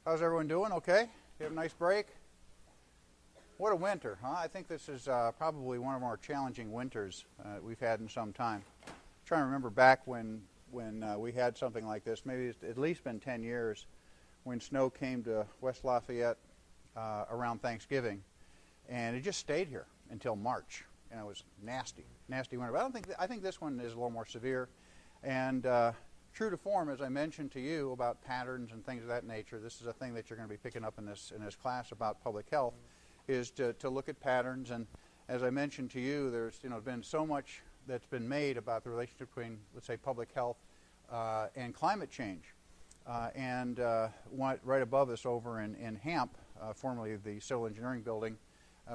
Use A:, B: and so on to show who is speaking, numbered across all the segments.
A: How's everyone doing? Okay? You have a nice break? What a winter, huh? I think this is probably one of our challenging winters we've had in some time. I'm trying to remember back when we had something like this. Maybe it's at least been 10 years when snow came to West Lafayette around Thanksgiving, and it just stayed here until March. And it was nasty winter. But I think this one is a little more severe. And true to form, as I mentioned to you about patterns and things of that nature, this is a thing that you're going to be picking up in this class about public health, is to look at patterns. And as I mentioned to you, there's been so much that's been made about the relationship between, let's say, public health and climate change. Right above us over in HAMP, formerly the Civil Engineering Building,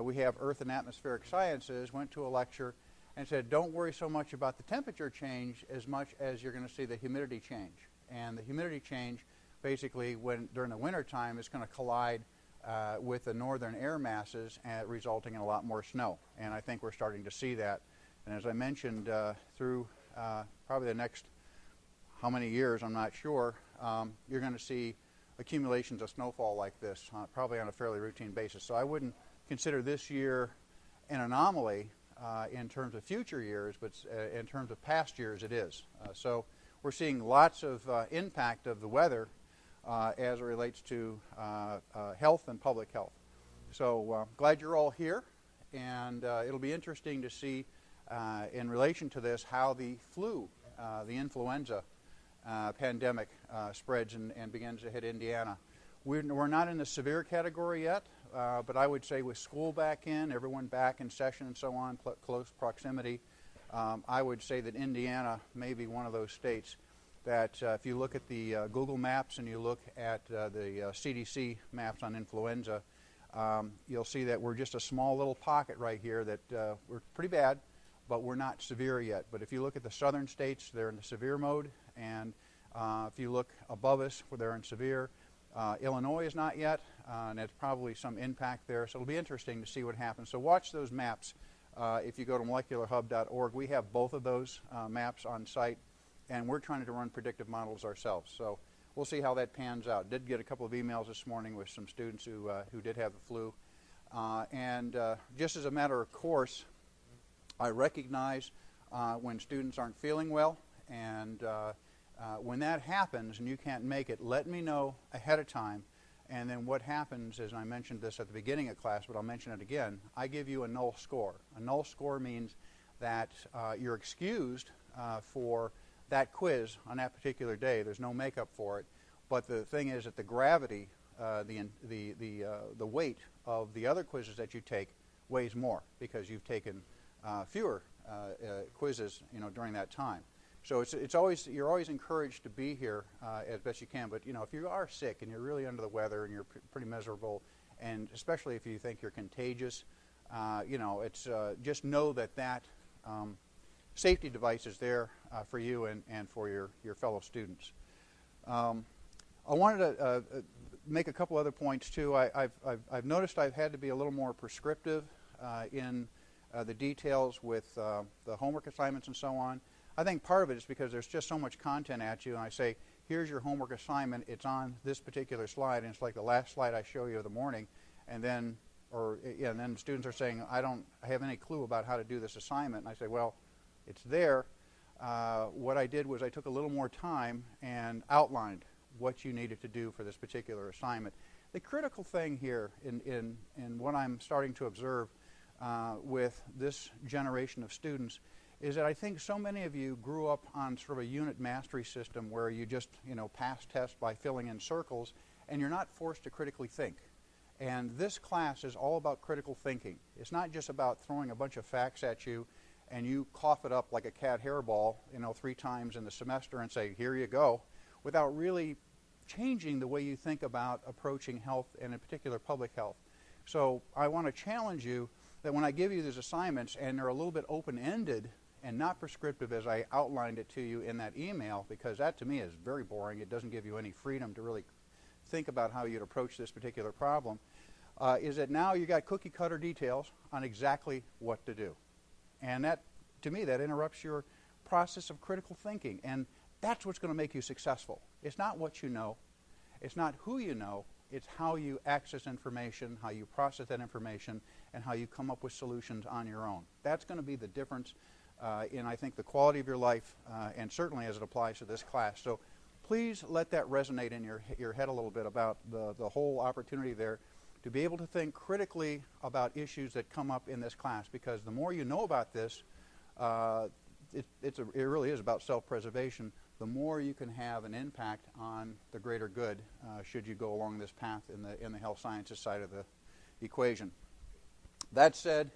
A: we have Earth and Atmospheric Sciences, went to a lecture and said, don't worry so much about the temperature change as much as you're going to see the humidity change. And the humidity change, basically, during the winter time, is going to collide with the northern air masses, resulting in a lot more snow. And I think we're starting to see that. And as I mentioned, through probably the next, how many years, I'm not sure, you're going to see accumulations of snowfall like this, probably on a fairly routine basis. So I wouldn't consider this year an anomaly in terms of future years, but in terms of past years it is. So we're seeing lots of impact of the weather as it relates to health and public health. So glad you're all here, and it'll be interesting to see in relation to this how the flu, the influenza pandemic spreads and begins to hit Indiana. We're not in the severe category yet. But I would say with school back in, everyone back in session and so on, close proximity, I would say that Indiana may be one of those states that if you look at the Google Maps and you look at the CDC maps on influenza, you'll see that we're just a small little pocket right here that we're pretty bad, but we're not severe yet. But if you look at the southern states, they're in the severe mode, and if you look above us, where they're in severe, Illinois is not yet, and it's probably some impact there. So it'll be interesting to see what happens. So watch those maps. If you go to molecularhub.org, we have both of those maps on site, and we're trying to run predictive models ourselves. So we'll see how that pans out. Did get a couple of emails this morning with some students who did have the flu. Just as a matter of course, I recognize when students aren't feeling well, and when that happens and you can't make it, let me know ahead of time. And then what happens is, and I mentioned this at the beginning of class, but I'll mention it again, I give you a null score. A null score means that you're excused for that quiz on that particular day. There's no makeup for it. But the thing is that the gravity, the weight of the other quizzes that you take weighs more because you've taken fewer quizzes, during that time. So you're always encouraged to be here as best you can. But if you are sick and you're really under the weather and you're pretty miserable, and especially if you think you're contagious, it's just know that safety device is there for you and for your fellow students. I wanted to make a couple other points too. I've noticed I've had to be a little more prescriptive in the details with the homework assignments and so on. I think part of it is because there's just so much content at you, and I say, here's your homework assignment, it's on this particular slide, and it's like the last slide I show you of the morning, and then students are saying, I don't have any clue about how to do this assignment, and I say, well, it's there. What I did was I took a little more time and outlined what you needed to do for this particular assignment. The critical thing here in what I'm starting to observe with this generation of students is that I think so many of you grew up on sort of a unit mastery system where you just, pass tests by filling in circles, and you're not forced to critically think. And this class is all about critical thinking. It's not just about throwing a bunch of facts at you and you cough it up like a cat hairball, 3 times in the semester and say, here you go, without really changing the way you think about approaching health, and in particular public health. So I want to challenge you that when I give you these assignments and they're a little bit open-ended and not prescriptive as I outlined it to you in that email, because that to me is very boring. It doesn't give you any freedom to really think about how you'd approach this particular problem, is that now you got cookie cutter details on exactly what to do. And that, to me, that interrupts your process of critical thinking. And that's what's going to make you successful. It's not what you know. It's not who you know. It's how you access information, how you process that information, and how you come up with solutions on your own. That's going to be the difference in, I think, the quality of your life, and certainly as it applies to this class. So please let that resonate in your head a little bit about the whole opportunity there to be able to think critically about issues that come up in this class, because the more you know about this, it really is about self-preservation. The more you can have an impact on the greater good should you go along this path in the health sciences side of the equation. That said,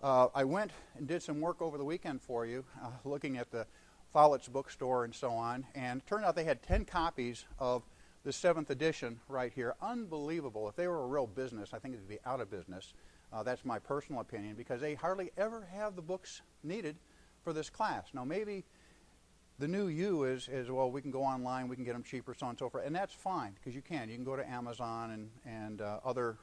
A: I went and did some work over the weekend for you, looking at the Follett's bookstore and so on, and it turned out they had 10 copies of the 7th edition right here. Unbelievable. If they were a real business, I think it would be out of business. That's my personal opinion, because they hardly ever have the books needed for this class. Now, maybe the new you is well, we can go online, we can get them cheaper, so on and so forth, and that's fine, because you can go to Amazon and other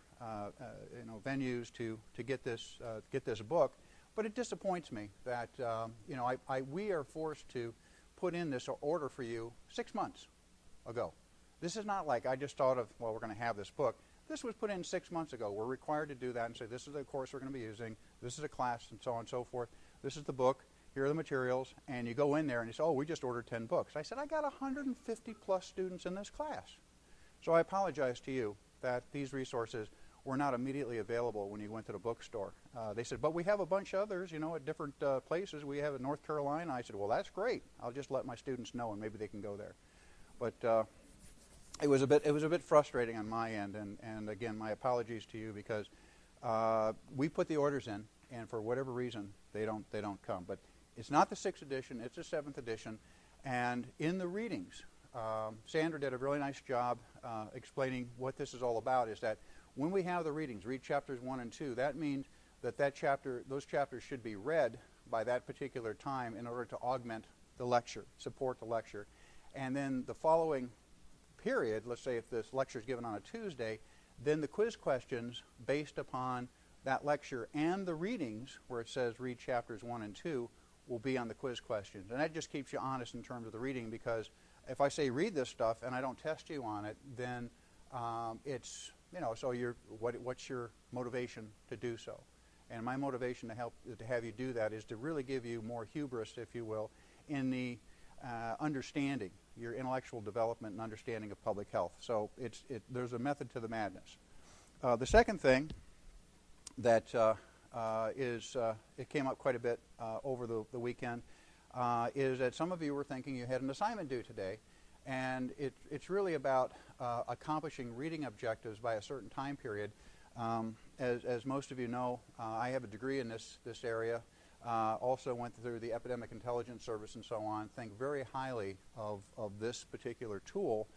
A: venues to get this book. But it disappoints me that we are forced to put in this order for you 6 months ago. This is not like I just thought of, well, we're going to have this book. This was put in 6 months ago. We're required to do that and say, this is the course we're going to be using, this is a class, and so on and so forth. This is the book, here are the materials, and you go in there and you say, oh, we just ordered 10 books. I said, I got 150 plus students in this class. So I apologize to you that these resources were not immediately available when you went to the bookstore. They said, but we have a bunch of others, at different places. We have in North Carolina. I said, well, that's great. I'll just let my students know, and maybe they can go there. But it was a bit frustrating on my end, and again, my apologies to you, because we put the orders in, and for whatever reason, they don't come. But it's not the 6th edition; it's the 7th edition, and in the readings, Sandra did a really nice job explaining what this is all about. Is that when we have the readings, read chapters 1 and 2, that means that those chapters should be read by that particular time in order to augment the lecture, support the lecture. And then the following period, let's say if this lecture is given on a Tuesday, then the quiz questions based upon that lecture and the readings, where it says read chapters 1 and 2, will be on the quiz questions. And that just keeps you honest in terms of the reading, because if I say read this stuff and I don't test you on it, then it's, so what's your motivation to do so? And my motivation to have you do that is to really give you more hubris, if you will, in the understanding, your intellectual development and understanding of public health. So there's a method to the madness. The second thing that it came up quite a bit over the weekend, is that some of you were thinking you had an assignment due today, and it's really about accomplishing reading objectives by a certain time period. As most of you know, I have a degree in this area. Also went through the Epidemic Intelligence Service and so on. Think very highly of this particular tool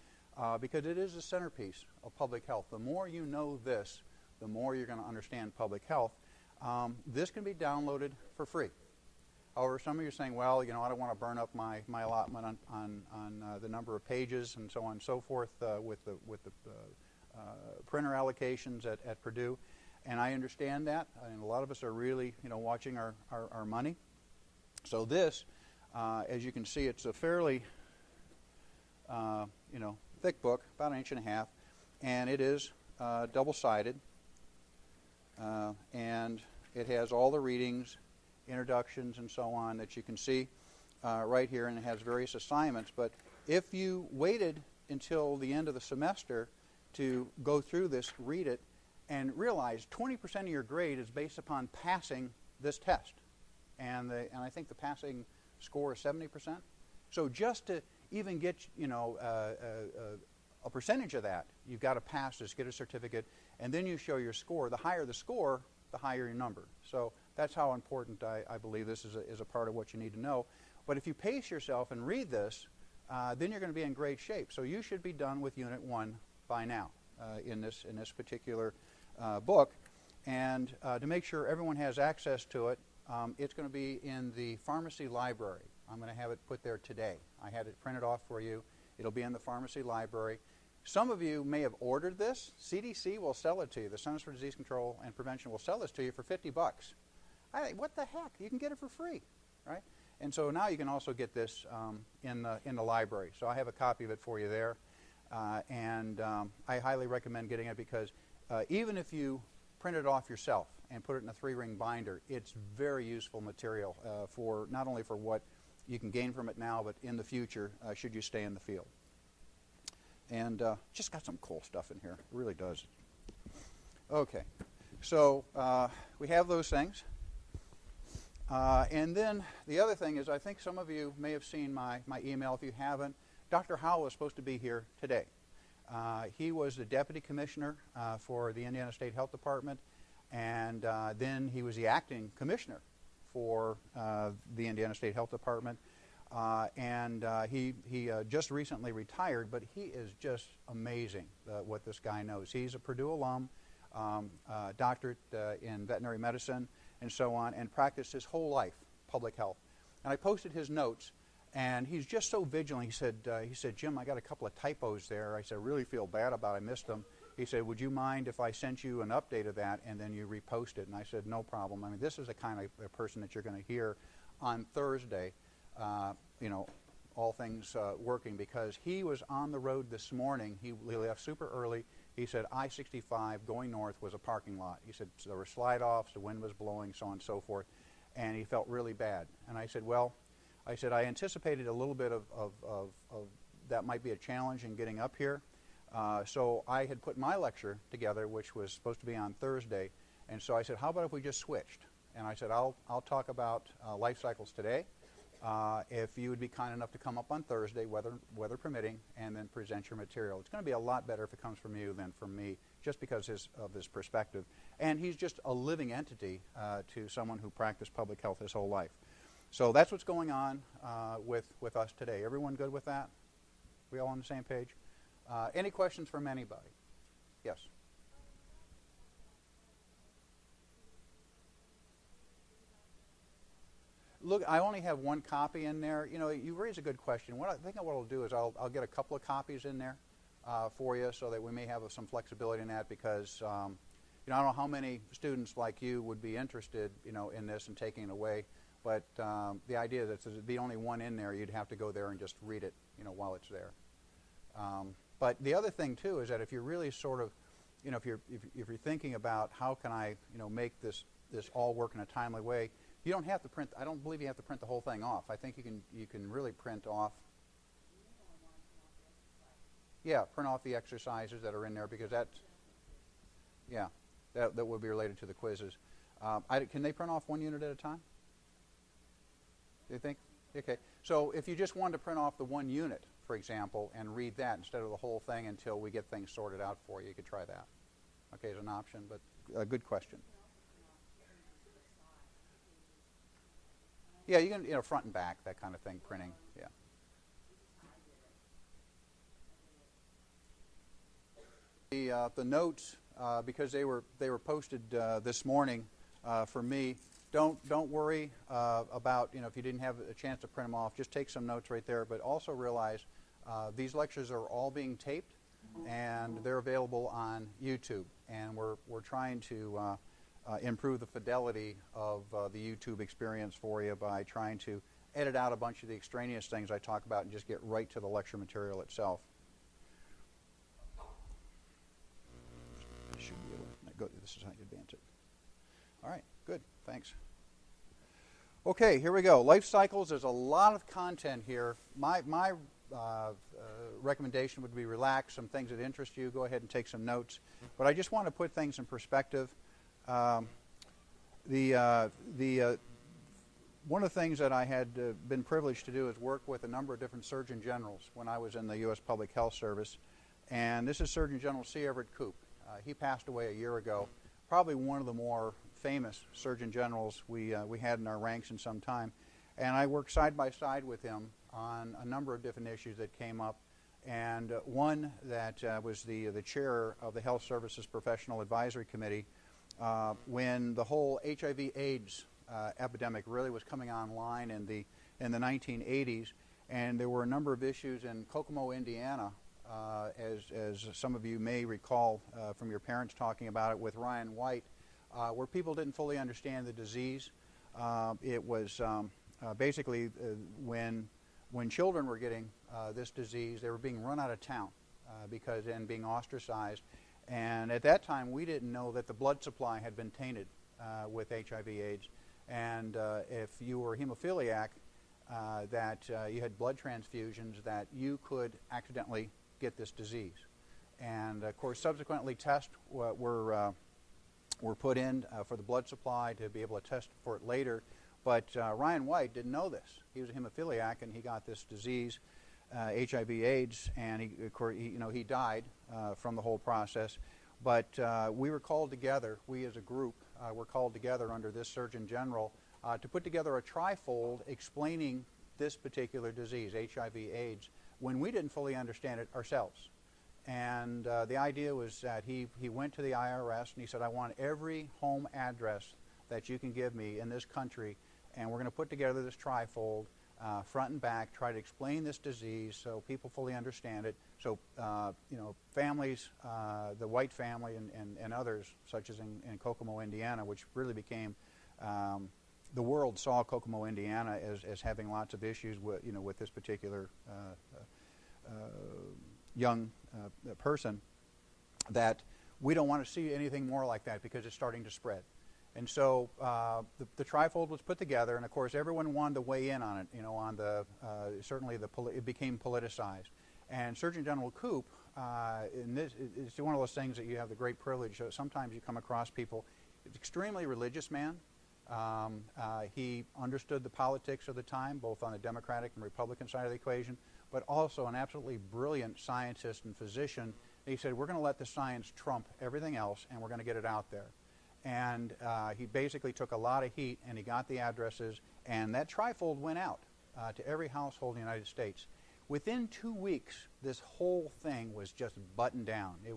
A: because it is a centerpiece of public health. The more you know this, the more you're going to understand public health. This can be downloaded for free. However, some of you are saying, well, I don't want to burn up my allotment on the number of pages and so on and so forth with the printer allocations at Purdue. And I understand that, and a lot of us are really, watching our money. So this, as you can see, it's a fairly, thick book, about 1.5 inches, and it is double-sided, and it has all the readings, introductions, and so on that you can see right here, and it has various assignments. But if you waited until the end of the semester to go through this, read it, and realize 20% of your grade is based upon passing this test. And I think the passing score is 70%. So just to even get, a percentage of that, you've got to pass this, get a certificate, and then you show your score. The higher the score, the higher your number. So that's how important I believe this is a part of what you need to know. But if you pace yourself and read this, then you're going to be in great shape. So you should be done with Unit 1 by now in this particular book. And to make sure everyone has access to it, it's going to be in the pharmacy library. I'm going to have it put there today. I had it printed off for you. It'll be in the pharmacy library. Some of you may have ordered this. CDC will sell it to you. The Centers for Disease Control and Prevention will sell this to you for $50. What the heck? You can get it for free, right? And so now you can also get this in the library. So I have a copy of it for you there. and I highly recommend getting it because even if you print it off yourself and put it in a 3-ring binder, it's very useful material for not only for what you can gain from it now, but in the future, should you stay in the field. And just got some cool stuff in here. It really does. Okay, so we have those things. And then the other thing is, I think some of you may have seen my email. If you haven't, Dr. Howell was supposed to be here today. He was the deputy commissioner for the Indiana State Health Department, and then he was the acting commissioner for the Indiana State Health Department. And he just recently retired, but he is just amazing what this guy knows. He's a Purdue alum, doctorate in veterinary medicine and so on, and practiced his whole life public health. And I posted his notes, and he's just so vigilant. He said, Jim, I got a couple of typos there. I said, I really feel bad about it. I missed them. He said, would you mind if I sent you an update of that and then you repost it? And I said, no problem. I mean, this is the kind of person that you're going to hear on Thursday, all things working, because he was on the road this morning. He left super early. He said I-65 going north was a parking lot. He said so there were slide-offs, the wind was blowing, so on and so forth, and he felt really bad. And I said, well, I anticipated a little bit of that might be a challenge in getting up here. So I had put my lecture together, which was supposed to be on Thursday, and so I said, how about if we just switched? And I said, I'll talk about life cycles today. If you would be kind enough to come up on Thursday, weather permitting, and then present your material. It's going to be a lot better if it comes from you than from me, just because of his perspective. And he's just a living entity to someone who practiced public health his whole life. So that's what's going on with us today. Everyone good with that? We all on the same page? Any questions from anybody? Yes? Look, I only have one copy in there. You raise a good question. What I'll do is I'll get a couple of copies in there for you, so that we may have some flexibility in that, because I don't know how many students like you would be interested in this and taking it away, but the idea that there's the only one in there, you'd have to go there and just read it while it's there. But the other thing too is that if you're really sort of if you're thinking about how can I make this all work in a timely way, you don't have to print. I don't believe you have to print the whole thing off. I think you can really print off. Yeah, print off the exercises that are in there, because that would be related to the quizzes. Can they print off one unit at a time? Do you think? Okay. So if you just wanted to print off the one unit, for example, and read that instead of the whole thing until we get things sorted out for you, you could try that. Okay, as an option, but a good question. Yeah, you can, front and back, that kind of thing, printing. Yeah. The notes, because they were posted this morning for me. Don't worry about if you didn't have a chance to print them off. Just take some notes right there. But also realize these lectures are all being taped, and they're available on YouTube. And we're trying to improve the fidelity of the YouTube experience for you by trying to edit out a bunch of the extraneous things I talk about and just get right to the lecture material itself. Should be able to go. This is how you advance it. All right, good. Thanks. Okay, here we go. Life cycles. There's a lot of content here. My recommendation would be relax. Some things that interest you, go ahead and take some notes. But I just want to put things in perspective. One of the things that I had been privileged to do is work with a number of different Surgeon Generals when I was in the U.S. Public Health Service. And this is Surgeon General C. Everett Koop. He passed away a year ago. Probably one of the more famous Surgeon Generals we had in our ranks in some time. And I worked side by side with him on a number of different issues that came up. And one that was the chair of the Health Services Professional Advisory Committee when the whole HIV/AIDS epidemic really was coming online in the 1980s, and there were a number of issues in Kokomo, Indiana, as some of you may recall from your parents talking about it with Ryan White, where people didn't fully understand the disease. It was basically when children were getting this disease, they were being run out of town and being ostracized. And at that time, we didn't know that the blood supply had been tainted with HIV/AIDS. And if you were hemophiliac, that you had blood transfusions, that you could accidentally get this disease. And of course, subsequently, tests were put in for the blood supply to be able to test for it later. But Ryan White didn't know this. He was a hemophiliac, and he got this disease, HIV/AIDS, and he died from the whole process. But we were called together. We as a group were called together under this Surgeon General to put together a trifold explaining this particular disease, HIV/AIDS, when we didn't fully understand it ourselves. And the idea was that he went to the IRS and he said, I want every home address that you can give me in this country, and we're going to put together this trifold, front and back, try to explain this disease so people fully understand it. So, families, the White family and others, such as in Kokomo, Indiana, which really became, the world saw Kokomo, Indiana as having lots of issues with this particular young person, that we don't want to see anything more like that because it's starting to spread. And so the trifold was put together, and of course everyone wanted to weigh in on it. It became politicized. And Surgeon General Koop, it's one of those things that you have the great privilege. Sometimes you come across people. He's an extremely religious man. He understood the politics of the time, both on the Democratic and Republican side of the equation, but also an absolutely brilliant scientist and physician. And he said, we're going to let the science trump everything else, and we're going to get it out there. And he basically took a lot of heat, and he got the addresses, and that trifold went out to every household in the United States. Within 2 weeks, this whole thing was just buttoned down. It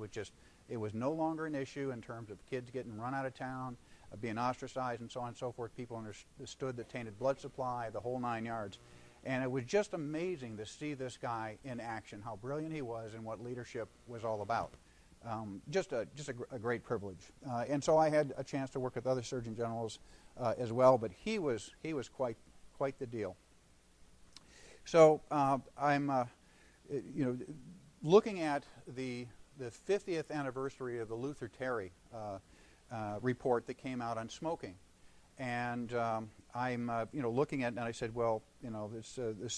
A: was no longer an issue in terms of kids getting run out of town, being ostracized, and so on and so forth. People understood the tainted blood supply, the whole 9 yards. And it was just amazing to see this guy in action, how brilliant he was and what leadership was all about. Just a great privilege. And so I had a chance to work with other Surgeon Generals as well, but he was quite the deal. So I'm looking at the 50th anniversary of the Luther Terry report that came out on smoking, and I'm looking at it, and I said, well, there's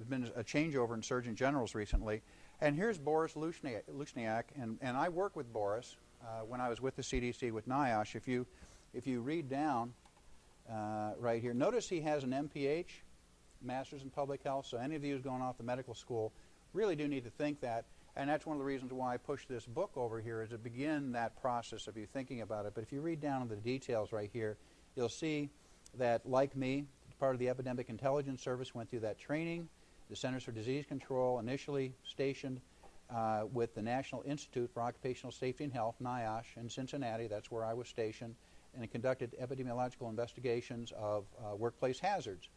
A: been a changeover in Surgeon Generals recently, and here's Boris Lushniak, and I worked with Boris when I was with the CDC with NIOSH. If you read down right here, notice he has an MPH, Master's in Public Health. So any of you who's going off to medical school really do need to think that. And that's one of the reasons why I pushed this book over here, is to begin that process of you thinking about it. But if you read down the details right here, you'll see that, like me, part of the Epidemic Intelligence Service, went through that training. The Centers for Disease Control, initially stationed with the National Institute for Occupational Safety and Health, NIOSH, in Cincinnati. That's where I was stationed. And it conducted epidemiological investigations of workplace hazards.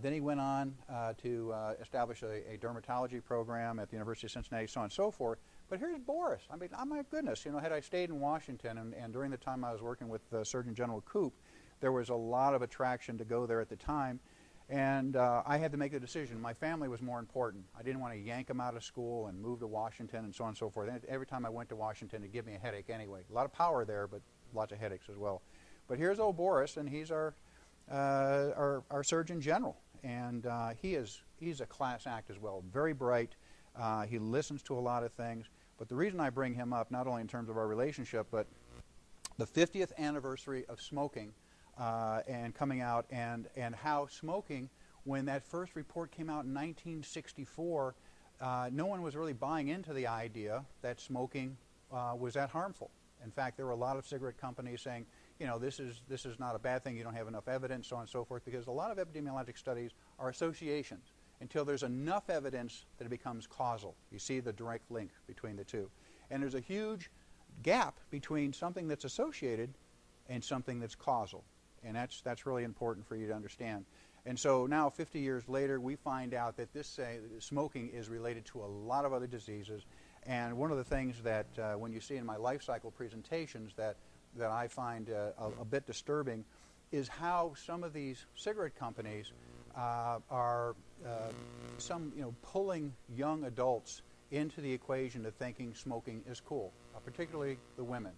A: Then he went on to establish a dermatology program at the University of Cincinnati, so on and so forth. But here's Boris. I mean, oh my goodness, had I stayed in Washington, and during the time I was working with Surgeon General Koop, there was a lot of attraction to go there at the time. And I had to make a decision. My family was more important. I didn't want to yank him out of school and move to Washington and so on and so forth. And every time I went to Washington, it'd give me a headache anyway. A lot of power there, but lots of headaches as well. But here's old Boris, and he's our Surgeon General, and he's a class act as well. Very bright. He listens to a lot of things. But the reason I bring him up, not only in terms of our relationship, but the 50th anniversary of smoking and coming out, and how smoking, when that first report came out in 1964, no one was really buying into the idea that smoking was that harmful. In fact, there were a lot of cigarette companies saying, this is not a bad thing, you don't have enough evidence, so on and so forth, because a lot of epidemiologic studies are associations until there's enough evidence that it becomes causal. You see the direct link between the two. And there's a huge gap between something that's associated and something that's causal. And that's really important for you to understand. And so now, 50 years later, we find out that smoking is related to a lot of other diseases. And one of the things that when you see in my life cycle presentations that I find a bit disturbing is how some of these cigarette companies are pulling young adults into the equation of thinking smoking is cool, particularly the women.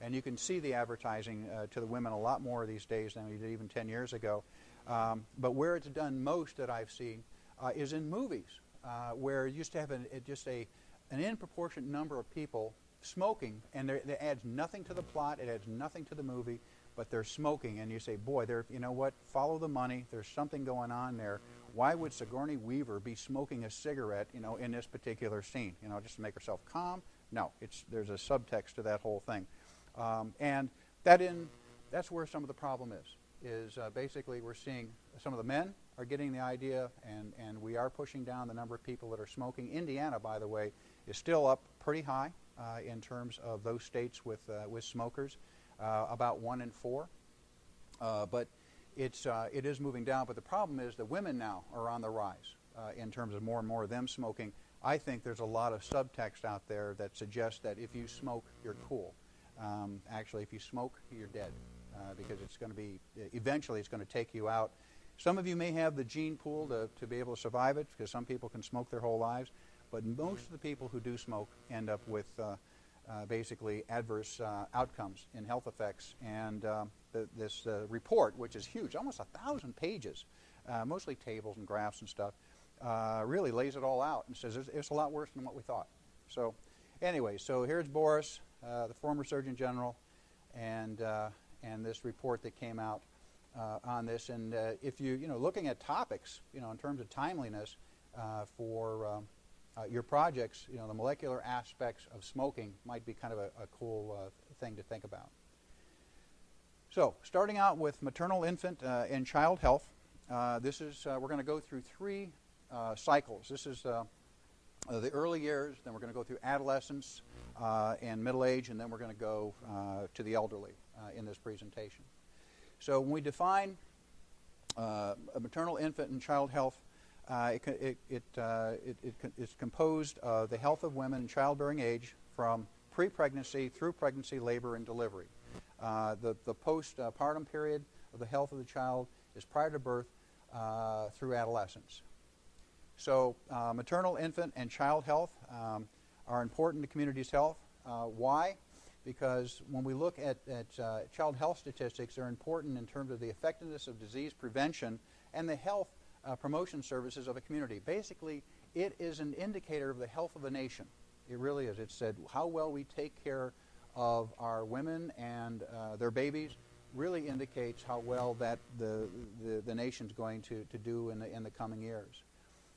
A: And you can see the advertising to the women a lot more these days than we did even 10 years ago. But where it's done most that I've seen is in movies, where you used to have an in proportion number of people smoking, and it adds nothing to the plot, it adds nothing to the movie, but they're smoking, and you say, boy, you know what, follow the money, there's something going on there. Why would Sigourney Weaver be smoking a cigarette, in this particular scene, just to make herself calm? No, there's a subtext to that whole thing. And that's where some of the problem is basically we're seeing some of the men are getting the idea, and we are pushing down the number of people that are smoking. Indiana, by the way, is still up pretty high in terms of those states with smokers, about 1 in 4. But it is moving down. But the problem is that women now are on the rise in terms of more and more of them smoking. I think there's a lot of subtext out there that suggests that if you smoke, you're cool. Actually, if you smoke, you're dead, because it's going to be, eventually it's going to take you out. Some of you may have the gene pool to be able to survive it, because some people can smoke their whole lives, but most of the people who do smoke end up with basically adverse outcomes in health effects. And this report, which is huge, almost 1,000 pages, mostly tables and graphs and stuff, really lays it all out and says it's a lot worse than what we thought. So anyway, so here's Boris, the former Surgeon General, and this report that came out on this. And if looking at topics, in terms of timeliness for your projects, the molecular aspects of smoking might be kind of a cool thing to think about. So, starting out with maternal, infant, and child health, we're going to go through 3 cycles. This is the early years, then we're going to go through adolescence and middle age, and then we're going to go to the elderly in this presentation. So when we define maternal, infant, and child health, it's composed of the health of women in childbearing age from pre-pregnancy through pregnancy, labor, and delivery. The postpartum period of the health of the child is prior to birth through adolescence. So maternal, infant, and child health are important to communities' health. Why? Because when we look at child health statistics, they're important in terms of the effectiveness of disease prevention and the health promotion services of a community. Basically, it is an indicator of the health of a nation. It really is. It said how well we take care of our women and their babies really indicates how well that the nation's going to do in the coming years.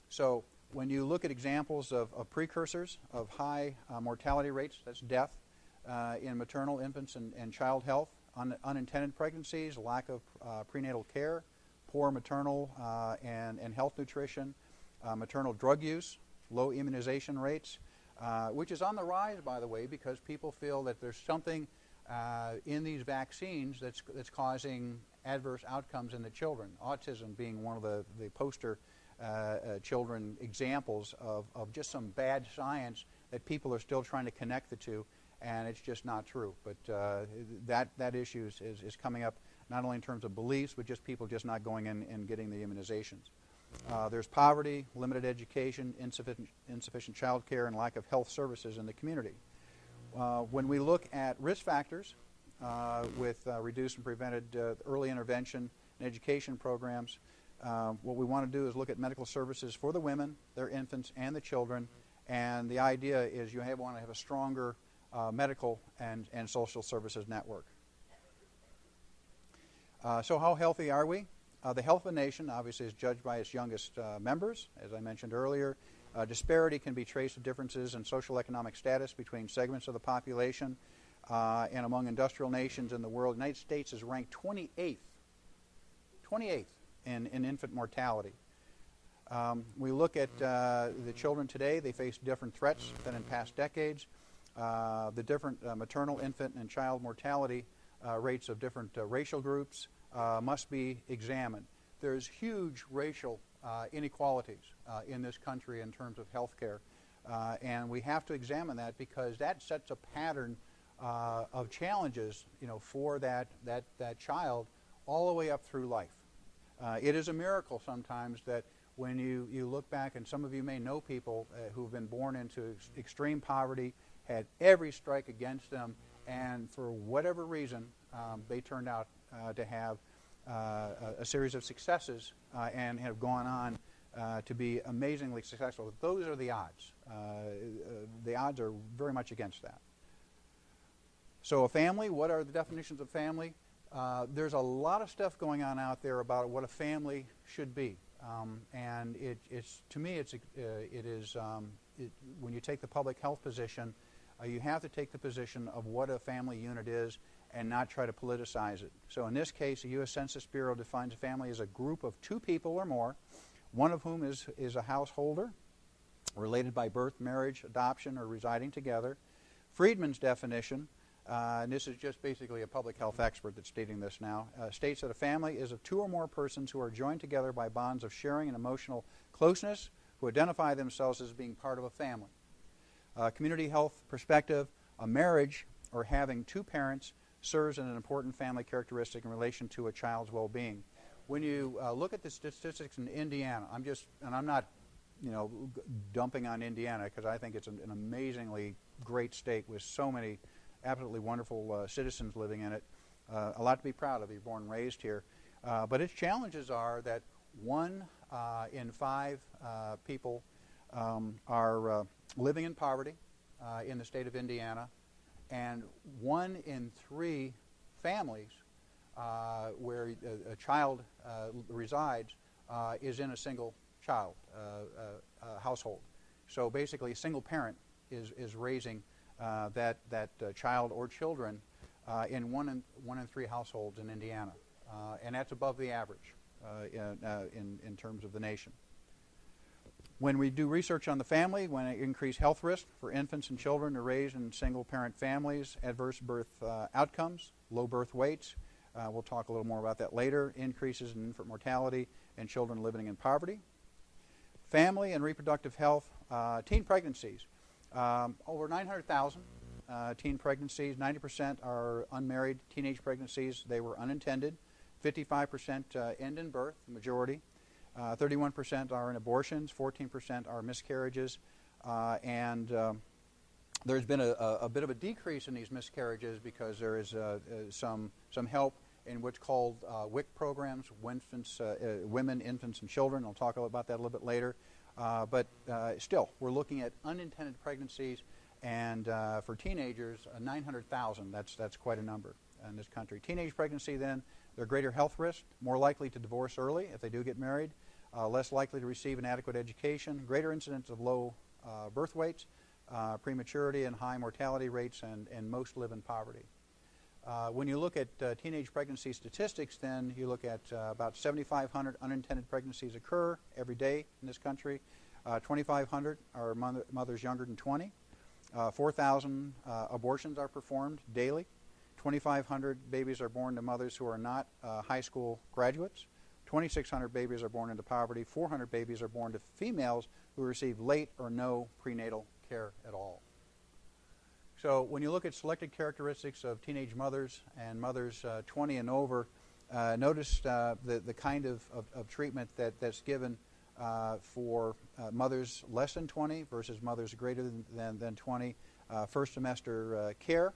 A: So when you look at examples of precursors of high mortality rates, that's death in maternal, infants, and child health, unintended pregnancies, lack of prenatal care, poor maternal and health nutrition, maternal drug use, low immunization rates, which is on the rise, by the way, because people feel that there's something in these vaccines that's causing adverse outcomes in the children. Autism being one of the poster children examples of just some bad science that people are still trying to connect the two, and it's just not true. But that issue is coming up not only in terms of beliefs, but just people just not going in and getting the immunizations. There's poverty, limited education, insufficient child care, and lack of health services in the community. When we look at risk factors with reduced and prevented early intervention and education programs, what we want to do is look at medical services for the women, their infants, and the children. And the idea is you want to have a stronger medical and social services network. So how healthy are we? The health of a nation, obviously, is judged by its youngest members, as I mentioned earlier. Disparity can be traced to differences in social economic status between segments of the population and among industrial nations in the world. The United States is ranked 28th in infant mortality. We look at the children today. They face different threats than in past decades. The different maternal, infant, and child mortality rates of different racial groups must be examined. There's huge racial inequalities in this country in terms of health care, and we have to examine that because that sets a pattern of challenges, for that child all the way up through life. It is a miracle sometimes that when you look back, and some of you may know people who've been born into extreme poverty, had every strike against them, and for whatever reason, they turned out to have a series of successes and have gone on to be amazingly successful. Those are the odds. The odds are very much against that. So a family, what are the definitions of family? There's a lot of stuff going on out there about what a family should be. And it's to me, when you take the public health position, you have to take the position of what a family unit is and not try to politicize it. So in this case, the U.S. Census Bureau defines a family as a group of 2 people or more, one of whom is a householder, related by birth, marriage, adoption, or residing together. Friedman's definition, and this is just basically a public health expert that's stating this now, states that a family is of 2 or more persons who are joined together by bonds of sharing and emotional closeness, who identify themselves as being part of a family. Community health perspective, a marriage or having 2 parents serves as an important family characteristic in relation to a child's well-being. When you look at the statistics in Indiana, I'm not, dumping on Indiana because I think it's an amazingly great state with so many absolutely wonderful citizens living in it. A lot to be proud of. You're born and raised here. But its challenges are that 1 in 5 people are living in poverty in the state of Indiana, and 1 in 3 families where a child resides is in a single child household. So basically, a single parent is raising that child or children in 1 in 3 households in Indiana, and that's above the average in terms of the nation. When we do research on the family, when it increased health risk for infants and children are raised in single-parent families, adverse birth outcomes, low birth weights, we'll talk a little more about that later, increases in infant mortality, and children living in poverty. Family and reproductive health, teen pregnancies. Over 900,000 teen pregnancies, 90% are unmarried teenage pregnancies. They were unintended. 55% end in birth, the majority. 31% are in abortions, 14% are miscarriages, and there's been a bit of a decrease in these miscarriages because there is some help in what's called WIC programs, women, infants, and children. I'll talk about that a little bit later. But still, we're looking at unintended pregnancies, and for teenagers, 900,000. That's quite a number in this country. Teenage pregnancy, then, they're greater health risk, more likely to divorce early if they do get married, less likely to receive an adequate education, greater incidence of low birth weights, prematurity, and high mortality rates, and most live in poverty. When you look at teenage pregnancy statistics, then you look at about 7,500 unintended pregnancies occur every day in this country. 2,500 are mothers younger than 20. 4,000 abortions are performed daily. 2,500 babies are born to mothers who are not high school graduates. 2,600 babies are born into poverty. 400 babies are born to females who receive late or no prenatal care at all. So when you look at selected characteristics of teenage mothers and mothers 20 and over, notice the kind of treatment that's given for mothers less than 20 versus mothers greater than 20. First trimester care,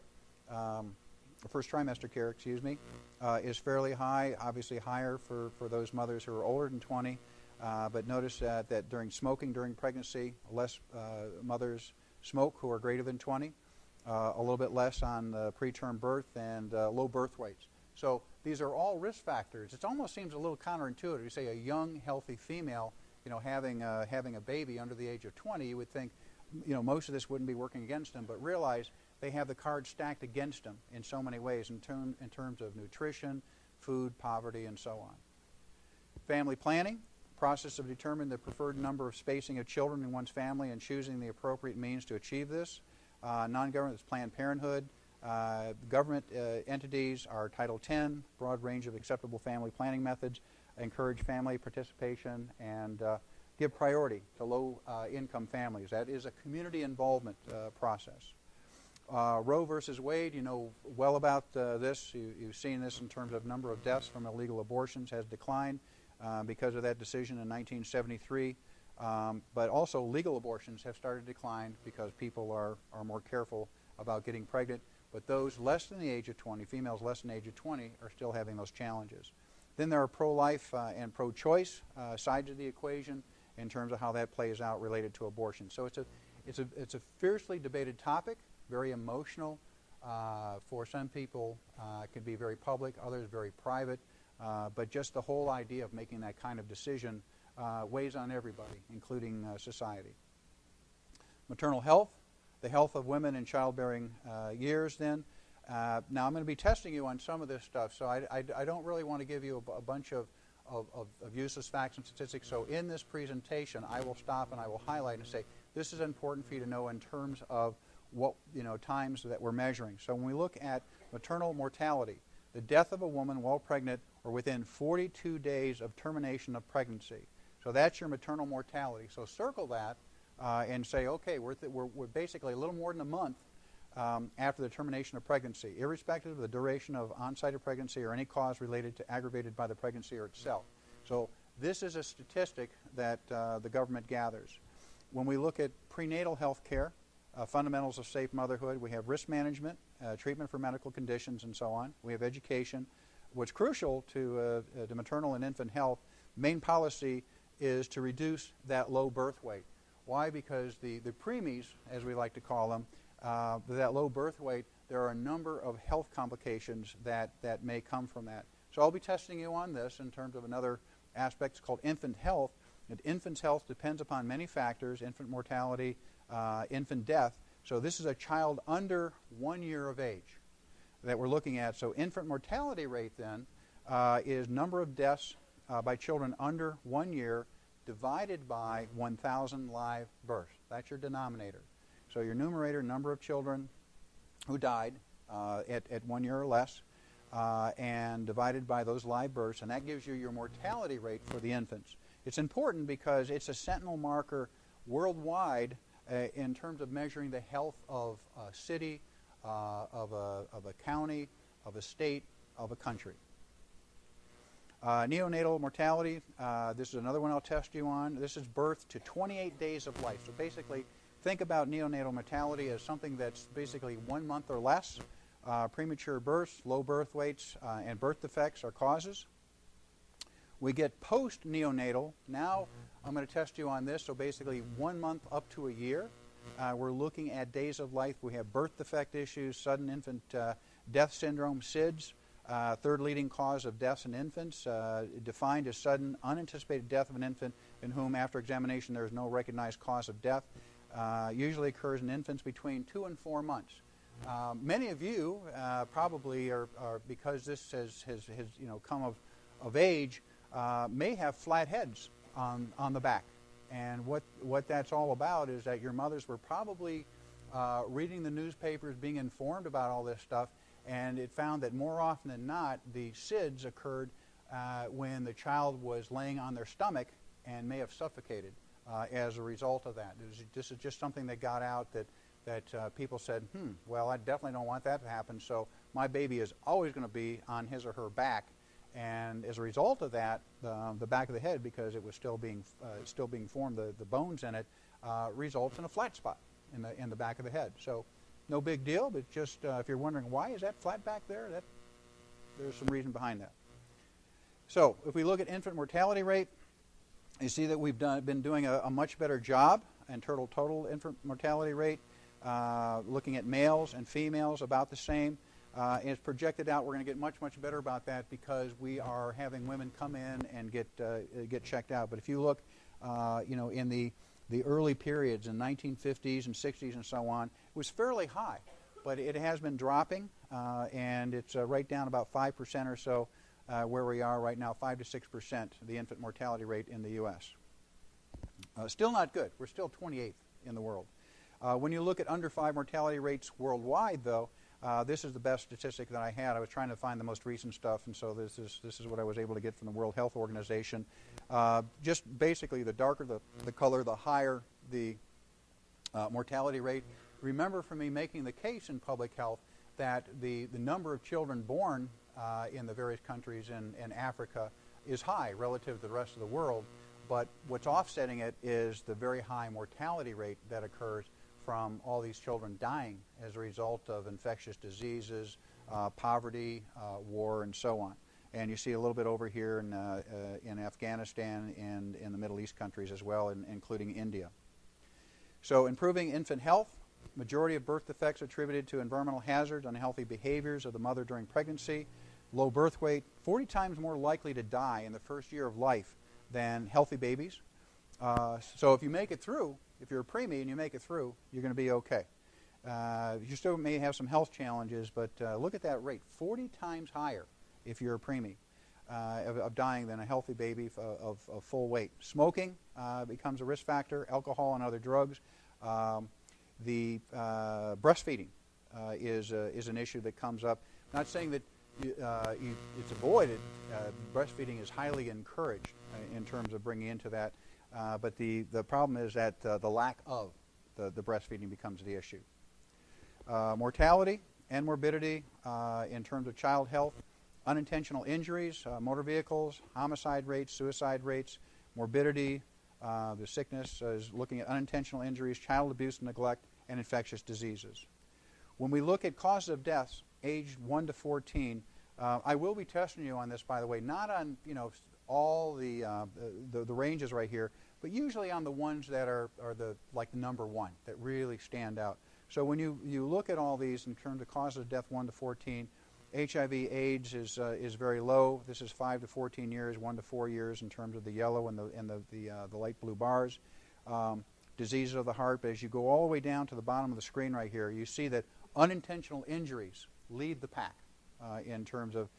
A: is fairly high, obviously higher for those mothers who are older than 20. But notice that during smoking during pregnancy, less mothers smoke who are greater than 20. A little bit less on preterm birth and low birth weights. So these are all risk factors. It almost seems a little counterintuitive. You say a young, healthy female, having a baby under the age of 20, you would think, most of this wouldn't be working against them. But realize they have the cards stacked against them in so many ways in terms of nutrition, food, poverty, and so on. Family planning, process of determining the preferred number of spacing of children in one's family and choosing the appropriate means to achieve this. Non-government is Planned Parenthood. Government entities are Title X, broad range of acceptable family planning methods, encourage family participation, and give priority to low-income families. That is a community involvement process. Roe versus Wade, you know well about this. You've seen this in terms of number of deaths from illegal abortions has declined. because of that decision in 1973. But also legal abortions have started to decline because people are more careful about getting pregnant. But those less than the age of 20, females less than the age of 20, are still having those challenges. Then there are pro-life and pro-choice sides of the equation in terms of how that plays out related to abortion. So it's a fiercely debated topic, very emotional. For some people, it can be very public, others very private. But just the whole idea of making that kind of decision weighs on everybody, including society. Maternal health, the health of women in childbearing years then. Now I'm going to be testing you on some of this stuff, so I don't really want to give you a bunch of useless facts and statistics. So in this presentation, I will stop and I will highlight and say, this is important for you to know in terms of what, times that we're measuring. So when we look at maternal mortality, the death of a woman while pregnant or within 42 days of termination of pregnancy. So that's your maternal mortality. So circle that and say, okay, we're basically a little more than a month after the termination of pregnancy, irrespective of the duration of on-site of pregnancy or any cause related to aggravated by the pregnancy or itself. So this is a statistic that the government gathers. When we look at prenatal health care, fundamentals of safe motherhood, we have risk management, treatment for medical conditions, and so on. We have education. What's crucial to maternal and infant health, main policy is to reduce that low birth weight. Why? Because the preemies, as we like to call them, that low birth weight, there are a number of health complications that may come from that. So I'll be testing you on this in terms of another aspect. It's called infant health. And infant's health depends upon many factors, infant mortality, infant death. So this is a child under 1 year of age that we're looking at. So infant mortality rate then is number of deaths by children under 1 year divided by 1,000 live births. That's your denominator. So your numerator, number of children who died at 1 year or less, and divided by those live births, and that gives you your mortality rate for the infants. It's important because it's a sentinel marker worldwide in terms of measuring the health of a city, of a county, of a state, of a country. Neonatal mortality, this is another one I'll test you on. This is birth to 28 days of life. So basically, think about neonatal mortality as something that's basically 1 month or less. Premature births, low birth weights, and birth defects are causes. We get post-neonatal. Now I'm going to test you on this. So basically 1 month up to a year. We're looking at days of life. We have birth defect issues, sudden infant death syndrome, SIDS, third leading cause of deaths in infants, defined as sudden unanticipated death of an infant in whom after examination there is no recognized cause of death. Usually occurs in infants between 2 and 4 months. Many of you probably are because this has come of age, may have flat heads on the back. And what that's all about is that your mothers were probably reading the newspapers, being informed about all this stuff, and it found that more often than not, the SIDS occurred when the child was laying on their stomach and may have suffocated as a result of that. This is just something that got out that people said, well, I definitely don't want that to happen, so my baby is always going to be on his or her back. And as a result of that, the back of the head, because it was still being formed, the bones in it, results in a flat spot in the back of the head. So no big deal, but just if you're wondering why is that flat back there, there's some reason behind that. So if we look at infant mortality rate, you see that we've been doing a much better job in total infant mortality rate, looking at males and females about the same. And it's projected out we're going to get much, much better about that because we are having women come in and get checked out. But if you look, in the early periods in 1950s and 60s and so on, it was fairly high. But it has been dropping, and it's right down about 5% or so where we are right now, 5 to 6%, the infant mortality rate in the U.S. Still not good. We're still 28th in the world. When you look at under 5 mortality rates worldwide, though, this is the best statistic that I had. I was trying to find the most recent stuff, and so this is what I was able to get from the World Health Organization. Just basically, the darker the color, the higher the mortality rate. Remember from me making the case in public health that the number of children born in the various countries in Africa is high relative to the rest of the world, but what's offsetting it is the very high mortality rate that occurs from all these children dying as a result of infectious diseases, poverty, war, and so on. And you see a little bit over here in Afghanistan and in the Middle East countries as well, including India. So improving infant health. Majority of birth defects are attributed to environmental hazards, unhealthy behaviors of the mother during pregnancy, low birth weight, 40 times more likely to die in the first year of life than healthy babies. So if you make it through, if you're a preemie and you make it through, you're going to be okay. You still may have some health challenges, but look at that rate, 40 times higher if you're a preemie of dying than a healthy baby of full weight. Smoking becomes a risk factor, alcohol and other drugs. The breastfeeding is an issue that comes up. I'm not saying that it's avoided. Breastfeeding is highly encouraged in terms of bringing into that. But the problem is that the lack of the breastfeeding becomes the issue. Mortality and morbidity in terms of child health, unintentional injuries, motor vehicles, homicide rates, suicide rates, morbidity, the sickness is looking at unintentional injuries, child abuse and neglect, and infectious diseases. When we look at causes of deaths, age 1 to 14, I will be testing you on this, by the way, not on all the ranges right here, but usually on the ones that are like the number one that really stand out. So when you look at all these in terms of causes of death 1 to 14, HIV/AIDS is very low. This is 5 to 14 years, 1 to 4 years in terms of the yellow and the light blue bars. Diseases of the heart, but as you go all the way down to the bottom of the screen right here, you see that unintentional injuries lead the pack in terms of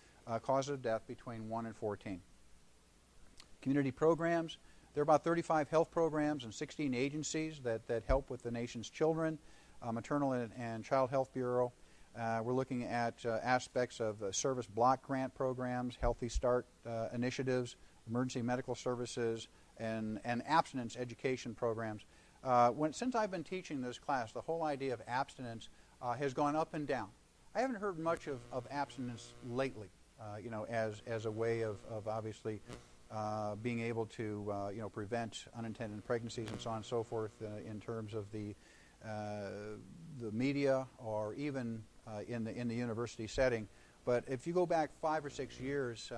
A: causes of death between 1 and 14. Community programs. There are about 35 health programs and 16 agencies that help with the nation's children. Maternal and Child Health Bureau. We're looking at aspects of service block grant programs, Healthy Start initiatives, emergency medical services, and abstinence education programs. Since I've been teaching this class, the whole idea of abstinence has gone up and down. I haven't heard much of abstinence lately, as a way of obviously being able to prevent unintended pregnancies and so on and so forth in terms of the media or even in the university setting. But if you go back 5 or 6 years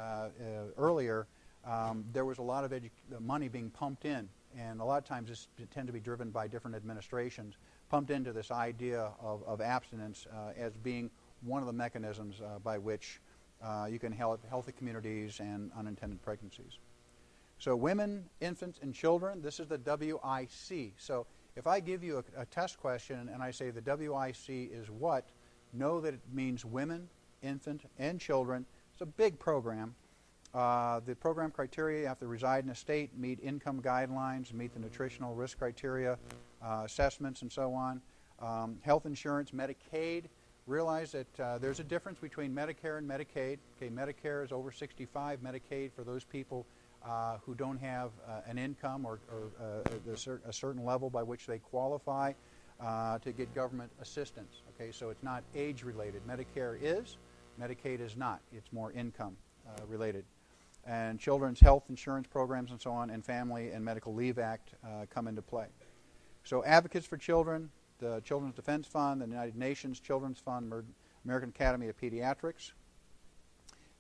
A: earlier, there was a lot of money being pumped in, and a lot of times this tend to be driven by different administrations, pumped into this idea of abstinence as being one of the mechanisms by which you can help healthy communities and unintended pregnancies. So women, infants, and children, this is the WIC. So if I give you a test question and I say the WIC is what, know that it means women, infant, and children. It's a big program. The program criteria: you have to reside in a state, meet income guidelines, meet the nutritional risk criteria, assessments, and so on. Health insurance, Medicaid. Realize that there's a difference between Medicare and Medicaid. Okay, Medicare is over 65. Medicaid for those people who don't have an income or a certain level by which they qualify to get government assistance. Okay, so it's not age related. Medicare is, Medicaid is not. It's more income related. And children's health insurance programs and so on, and Family and Medical Leave Act come into play. So advocates for children, the Children's Defense Fund, the United Nations Children's Fund, American Academy of Pediatrics.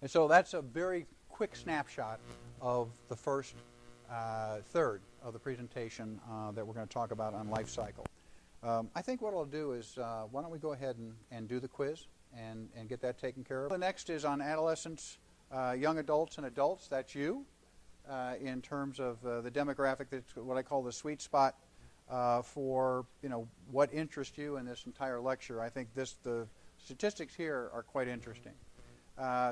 A: And so that's a very quick snapshot of the first third of the presentation that we're going to talk about on life cycle. I think what I'll do is, why don't we go ahead and do the quiz and get that taken care of. The next is on adolescents, young adults, and adults. That's you in terms of the demographic. That's what I call the sweet spot for what interests you in this entire lecture. I think the statistics here are quite interesting.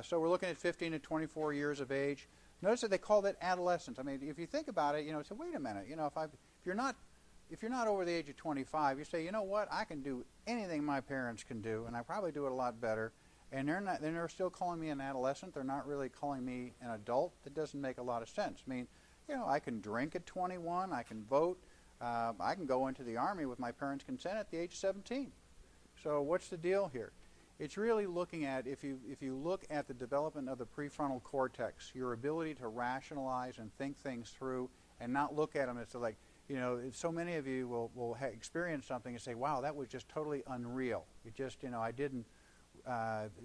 A: So we're looking at 15 to 24 years of age. Notice that they call that adolescence. I mean, if you think about it, so wait a minute. If you're not over the age of 25, you say, you know what, I can do anything my parents can do, and I probably do it a lot better. And they're still calling me an adolescent. They're not really calling me an adult. That doesn't make a lot of sense. I mean, I can drink at 21. I can vote. I can go into the Army with my parents' consent at the age of 17. So what's the deal here? it's really looking at, if you look at the development of the prefrontal cortex, your ability to rationalize and think things through and not look at them as like, you know, so many of you will experience something and say, wow, that was just totally unreal. It just, you know, I didn't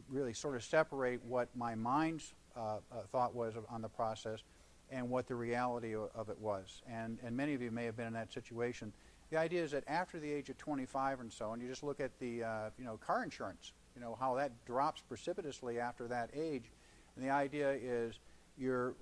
A: really sort of separate what my mind's thought was on the process and what the reality of it was. And many of you may have been in that situation. The idea is that after the age of 25 and so on, you just look at the, you know, car insurance, you know, how that drops precipitously after that age. And the idea is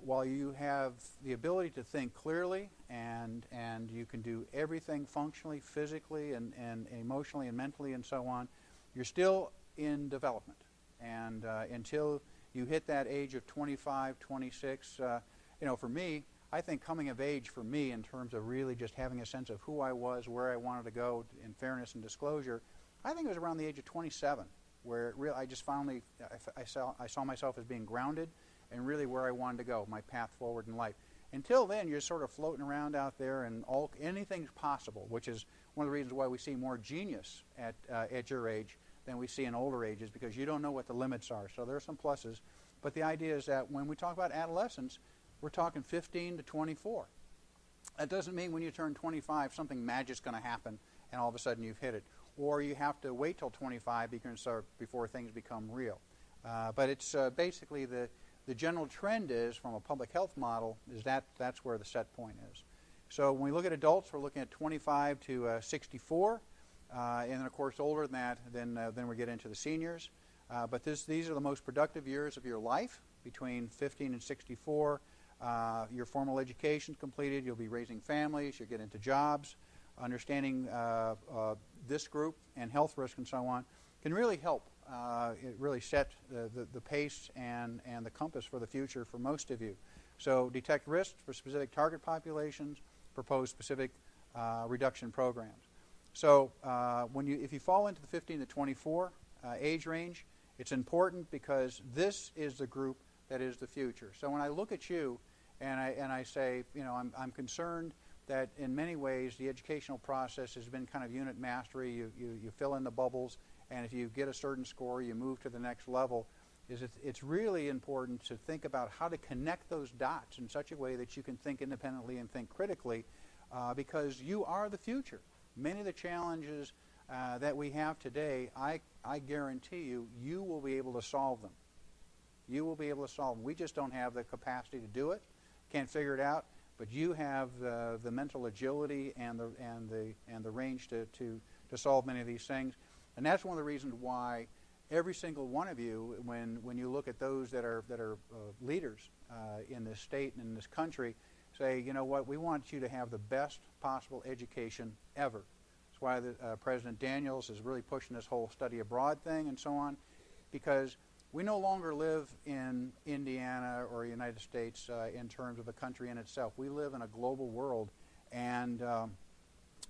A: while you have the ability to think clearly and you can do everything functionally, physically, and emotionally and mentally and so on, you're still in development. And until you hit that age of 25, 26, you know, for me, I think coming of age for me in terms of really just having a sense of who I was, where I wanted to go in fairness and disclosure, I think it was around the age of 27 where I just finally, I saw myself as being grounded and really where I wanted to go, my path forward in life. Until then, you're sort of floating around out there and anything's possible, which is one of the reasons why we see more genius at your age than we see in older ages, because you don't know what the limits are. So there are some pluses. But the idea is that when we talk about adolescence, we're talking 15 to 24. That doesn't mean when you turn 25, something magic's going to happen and all of a sudden you've hit it. Or you have to wait till 25 before things become real. But it's basically the general trend is, from a public health model, is that's where the set point is. So when we look at adults, we're looking at 25 to 64. And then, of course, older than that, then we get into the seniors. But these are the most productive years of your life, between 15 and 64. Your formal education's completed. You'll be raising families. You'll get into jobs. Understanding this group and health risk and so on can really help. It really set the pace and the compass for the future for most of you. So detect risks for specific target populations, propose specific reduction programs. So if you fall into the 15 to 24 age range, it's important because this is the group that is the future. So when I look at you and I say, you know, I'm concerned that in many ways the educational process has been kind of unit mastery. You fill in the bubbles, and if you get a certain score, you move to the next level. It's really important to think about how to connect those dots in such a way that you can think independently and think critically, because you are the future. Many of the challenges that we have today, I guarantee you will be able to solve them. You will be able to solve them. We just don't have the capacity to do it, can't figure it out, but you have the mental agility and the range to solve many of these things. And that's one of the reasons why every single one of you, when you look at those that are leaders in this state and in this country, say, you know what, we want you to have the best possible education ever. That's why President Daniels is really pushing this whole study abroad thing and so on, because we no longer live in Indiana or the United States in terms of the country in itself. We live in a global world, and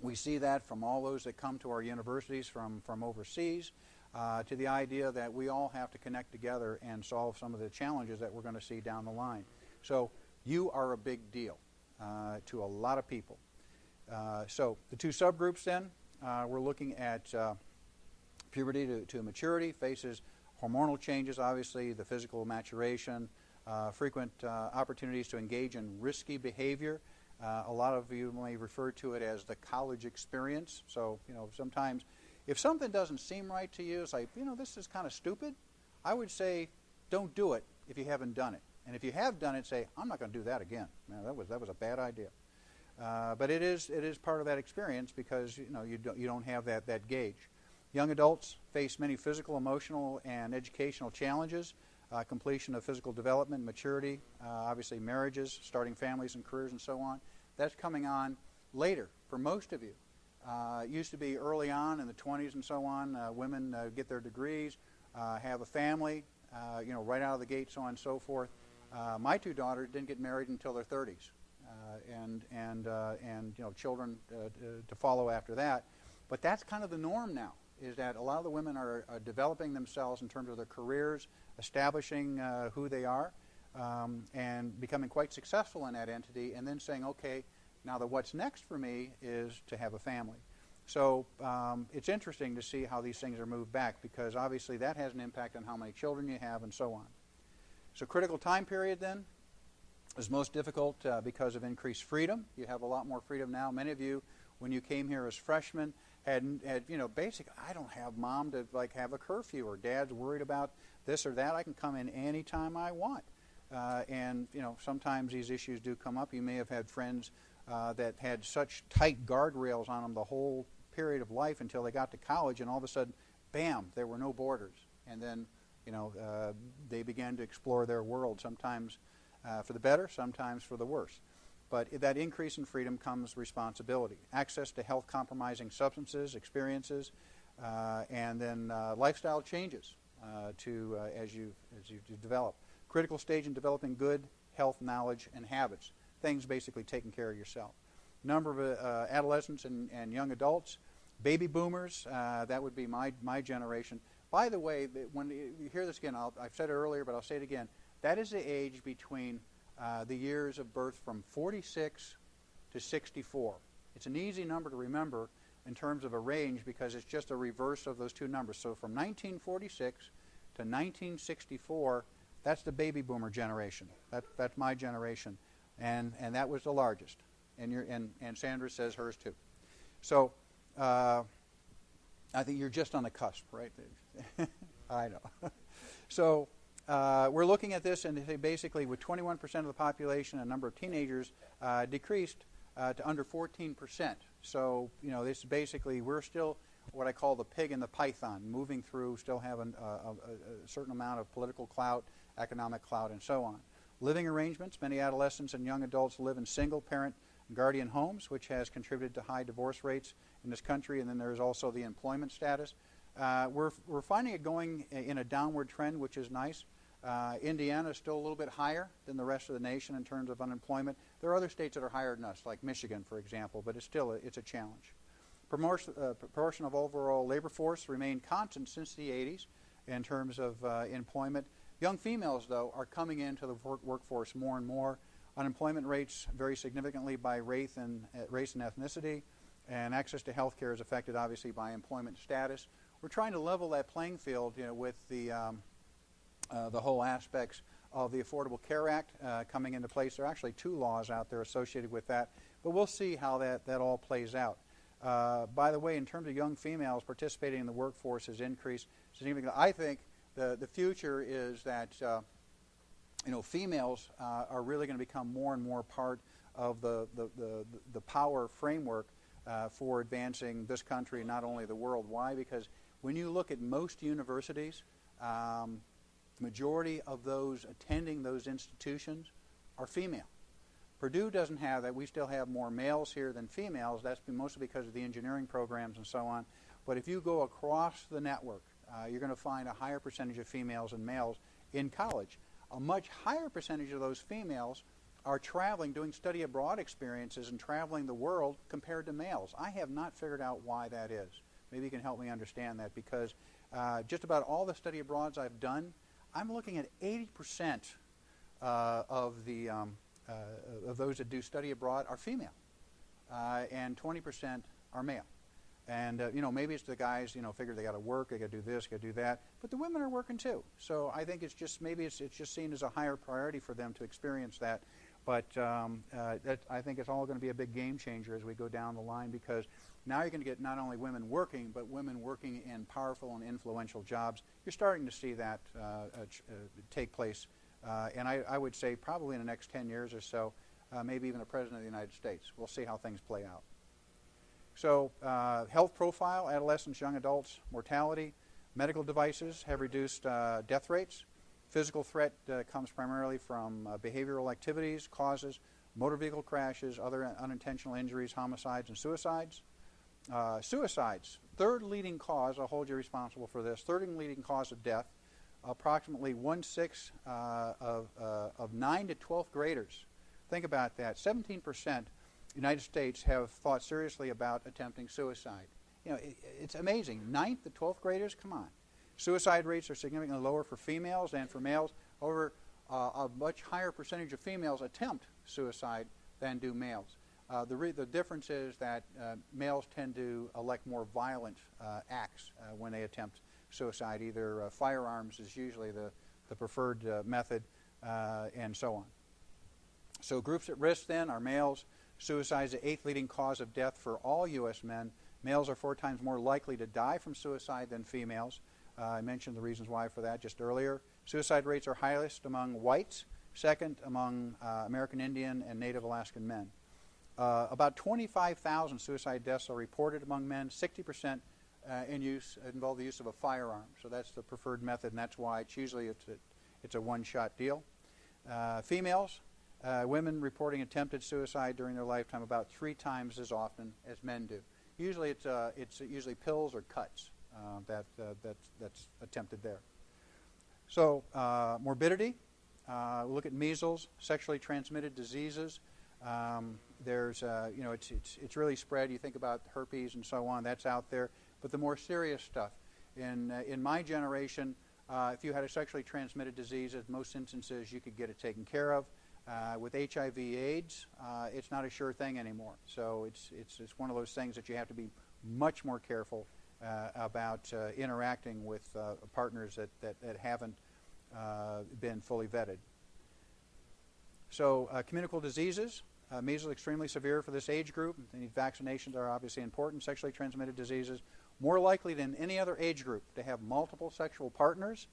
A: we see that from all those that come to our universities from overseas, to the idea that we all have to connect together and solve some of the challenges that we're going to see down the line. So you are a big deal to a lot of people. So the two subgroups then, we're looking at puberty to maturity, faces hormonal changes, obviously, the physical maturation, frequent opportunities to engage in risky behavior. A lot of you may refer to it as the college experience. So, you know, sometimes if something doesn't seem right to you, it's like, you know, this is kind of stupid, I would say don't do it if you haven't done it. And if you have done it, say, I'm not going to do that again. Man, that was a bad idea. But it is part of that experience because, you know, you don't have that gauge. Young adults face many physical, emotional, and educational challenges, completion of physical development, maturity, obviously marriages, starting families and careers and so on. That's coming on later for most of you. It used to be early on in the 20s and so on. Women get their degrees, have a family, you know, right out of the gate, so on and so forth. My two daughters didn't get married until their 30s, and you know, children to follow after that. But that's kind of the norm now, is that a lot of the women are developing themselves in terms of their careers, establishing who they are, and becoming quite successful in that entity, and then saying, okay, now what's next for me is to have a family. So it's interesting to see how these things are moved back, because obviously that has an impact on how many children you have and so on. So critical time period then is most difficult because of increased freedom. You have a lot more freedom now. Many of you, when you came here as freshmen, had basically, I don't have mom to have a curfew, or dad's worried about this or that. I can come in any time I want. And sometimes these issues do come up. You may have had friends that had such tight guardrails on them the whole period of life until they got to college, and all of a sudden, bam, there were no borders. And then, they began to explore their world, sometimes for the better, sometimes for the worse. But that increase in freedom comes responsibility. Access to health-compromising substances, experiences, and then lifestyle changes as you develop. Critical stage in developing good health, knowledge, and habits. Things basically taking care of yourself. Number of adolescents and young adults. Baby boomers, that would be my generation. By the way, when you hear this again, I've said it earlier, but I'll say it again. That is the age between the years of birth from 46 to 64. It's an easy number to remember in terms of a range, because it's just a reverse of those two numbers. So from 1946 to 1964, that's the baby boomer generation. That's my generation, and that was the largest. And Sandra says hers too. So I think you're just on the cusp, right? I know. So we're looking at this, and basically with 21% of the population, a number of teenagers decreased to under 14%. So this is basically, we're still what I call the pig and the python, moving through, still having a certain amount of political clout, economic clout, and so on. Living arrangements. Many adolescents and young adults live in single-parent guardian homes, which has contributed to high divorce rates in this country. And then there's also the employment status. We're finding it going in a downward trend, which is nice. Indiana is still a little bit higher than the rest of the nation in terms of unemployment. There are other states that are higher than us, like Michigan, for example, but it's a challenge. Proportion of overall labor force remained constant since the 80s in terms of employment. Young females, though, are coming into the workforce more and more. Unemployment rates vary significantly by race and ethnicity, and access to health care is affected, obviously, by employment status. We're trying to level that playing field, with the whole aspects of the Affordable Care Act coming into place. There are actually 2 laws out there associated with that, but we'll see how that all plays out. By the way, in terms of young females participating in the workforce has increased significantly. I think the future is that females are really going to become more and more part of the power framework for advancing this country, not only the world. Why? Because when you look at most universities, the majority of those attending those institutions are female. Purdue doesn't have that. We still have more males here than females. That's mostly because of the engineering programs and so on. But if you go across the network, you're going to find a higher percentage of females than males in college. A much higher percentage of those females are traveling, doing study abroad experiences and traveling the world compared to males. I have not figured out why that is. Maybe you can help me understand that, because just about all the study abroads I've done, I'm looking at 80% of those that do study abroad are female, and 20% are male. And maybe it's the guys, figure they got to work, they got to do this, got to do that, but the women are working too. So I think it's just seen as a higher priority for them to experience that. But I think it's all going to be a big game changer as we go down the line, because now you're going to get not only women working, but women working in powerful and influential jobs. You're starting to see that take place. And I would say probably in the next 10 years or so, maybe even a president of the United States. We'll see how things play out. So health profile, adolescents, young adults, mortality, medical devices have reduced death rates. Physical threat comes primarily from behavioral activities, causes, motor vehicle crashes, other unintentional injuries, homicides, and suicides. Suicides, third leading cause, I'll hold you responsible for this, third leading cause of death. Approximately 1/6 of 9 to 12th graders. Think about that. 17% United States have thought seriously about attempting suicide. It's amazing. 9th to 12th graders, come on. Suicide rates are significantly lower for females than for males. However, a much higher percentage of females attempt suicide than do males. The difference is that males tend to elect more violent acts when they attempt suicide. Either firearms is usually the preferred method, and so on. So groups at risk then are males. Suicide is the 8th leading cause of death for all U.S. men. Males are 4 times more likely to die from suicide than females. I mentioned the reasons why for that just earlier. Suicide rates are highest among whites, second among American Indian and Native Alaskan men. About 25,000 suicide deaths are reported among men. 60% involve the use of a firearm. So that's the preferred method, and that's why it's a one-shot deal. Females, women reporting attempted suicide during their lifetime about 3 times as often as men do. Usually it's usually pills or cuts that's attempted there. So morbidity, look at measles, sexually transmitted diseases. There's it's really spread. You think about herpes and so on. That's out there. But the more serious stuff, in my generation, if you had a sexually transmitted disease, in most instances you could get it taken care of. With HIV/AIDS, it's not a sure thing anymore. So it's one of those things that you have to be much more careful about interacting with partners that haven't been fully vetted. So communicable diseases, measles extremely severe for this age group. Vaccinations are obviously important. Sexually transmitted diseases, more likely than any other age group to have multiple sexual partners,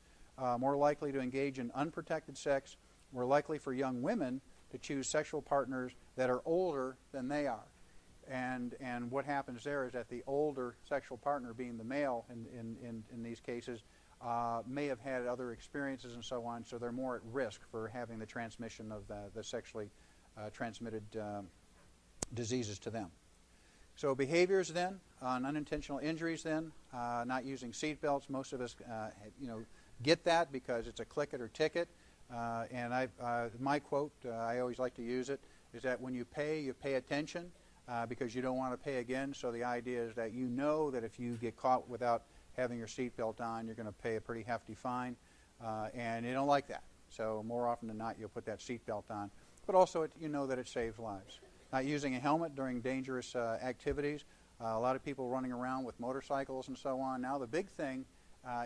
A: more likely to engage in unprotected sex, more likely for young women to choose sexual partners that are older than they are. And what happens there is that the older sexual partner, being the male in these cases, may have had other experiences and so on, so they're more at risk for having the transmission of the sexually transmitted diseases to them. So behaviors then, on unintentional injuries then, not using seat belts. Most of us get that because it's a click it or ticket. And my quote, I always like to use it, is that when you pay attention because you don't want to pay again. So the idea is that you know that if you get caught without having your seatbelt on, you're going to pay a pretty hefty fine, and you don't like that. So more often than not, you'll put that seatbelt on. But also, you know that it saves lives. Not using a helmet during dangerous activities. A lot of people running around with motorcycles and so on. Now the big thing